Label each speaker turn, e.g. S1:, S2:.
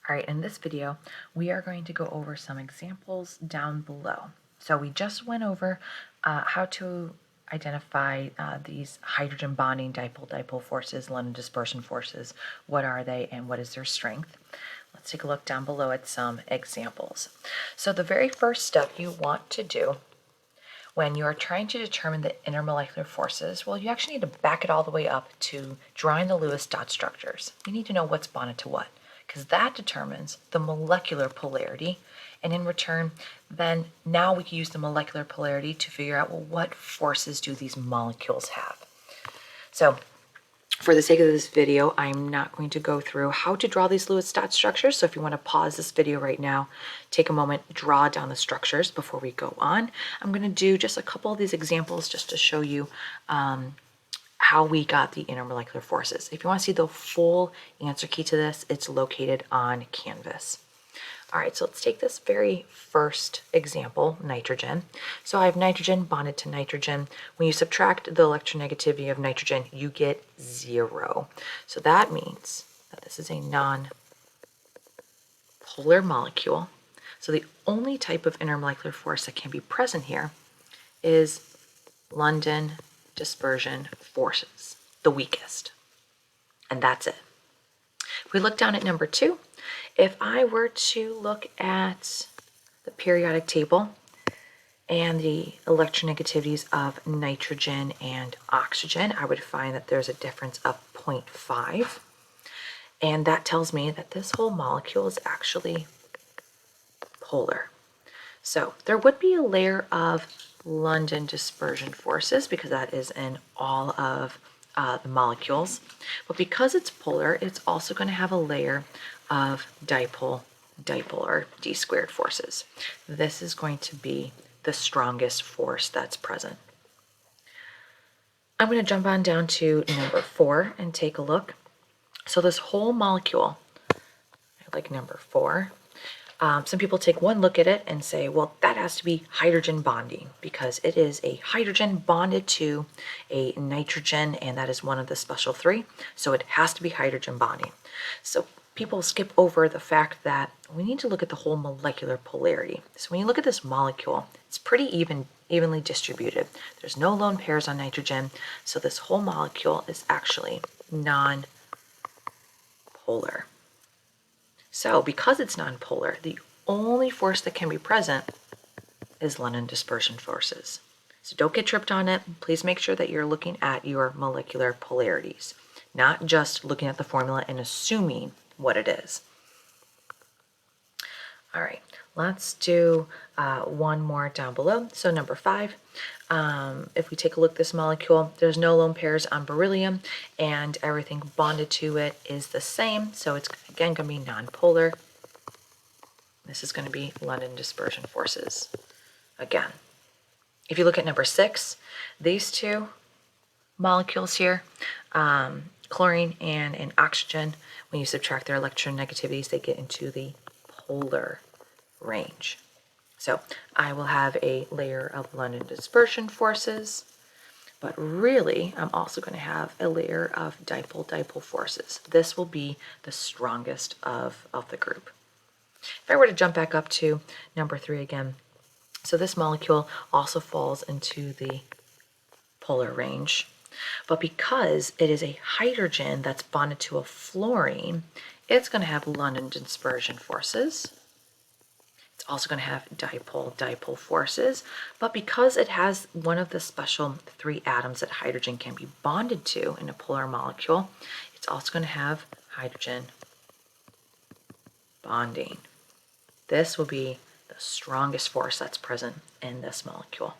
S1: All right, in this video, we are going to go over some examples down below. So we just went over how to identify these hydrogen bonding dipole-dipole forces, London dispersion forces. What are they and what is their strength? Let's take a look down below at some examples. So the very first step you want to do when you're trying to determine the intermolecular forces, well, you actually need to back it all the way up to drawing the Lewis dot structures. You need to know what's bonded to what, because that determines the molecular polarity. And in return, then now we can use the molecular polarity to figure out, well, what forces do these molecules have? So for the sake of this video, I'm not going to go through how to draw these Lewis dot structures. So if you want to pause this video right now, take a moment, draw down the structures before we go on. I'm going to do just a couple of these examples just to show you how we got the intermolecular forces. If you want to see the full answer key to this, it's located on Canvas. All right, so let's take this very first example, nitrogen. So I have nitrogen bonded to nitrogen. When you subtract the electronegativity of nitrogen, you get 0. So that means that this is a non-polar molecule. So the only type of intermolecular force that can be present here is London dispersion forces, the weakest. And that's it. If we look down at number 2, if I were to look at the periodic table and the electronegativities of nitrogen and oxygen, I would find that there's a difference of 0.5. And that tells me that this whole molecule is actually polar. So there would be a layer of London dispersion forces because that is in all of the molecules. But because it's polar, it's also going to have a layer of dipole-dipole or d squared forces. This is going to be the strongest force that's present. I'm going to jump on down to number 4 and take a look. So this whole molecule, I like number 4. Some people take one look at it and say, well, that has to be hydrogen bonding because it is a hydrogen bonded to a nitrogen, and that is one of the special 3. So it has to be hydrogen bonding. So people skip over the fact that we need to look at the whole molecular polarity. So when you look at this molecule, it's pretty evenly distributed. There's no lone pairs on nitrogen, so this whole molecule is actually non-polar. So because it's nonpolar, the only force that can be present is London dispersion forces. So don't get tripped on it. Please make sure that you're looking at your molecular polarities, not just looking at the formula and assuming what it is. All right, let's do one more down below. So number 5, if we take a look at this molecule, there's no lone pairs on beryllium and everything bonded to it is the same. So it's again going to be nonpolar. This is going to be London dispersion forces again. If you look at number 6, these two molecules here, chlorine and an oxygen, when you subtract their electronegativities, they get into the polar range. So I will have a layer of London dispersion forces, but really I'm also going to have a layer of dipole-dipole forces. This will be the strongest of the group. If I were to jump back up to number 3 again, so this molecule also falls into the polar range, but because it is a hydrogen that's bonded to a fluorine, it's going to have London dispersion forces. It's also going to have dipole-dipole forces, but because it has one of the special 3 atoms that hydrogen can be bonded to in a polar molecule, it's also going to have hydrogen bonding. This will be the strongest force that's present in this molecule.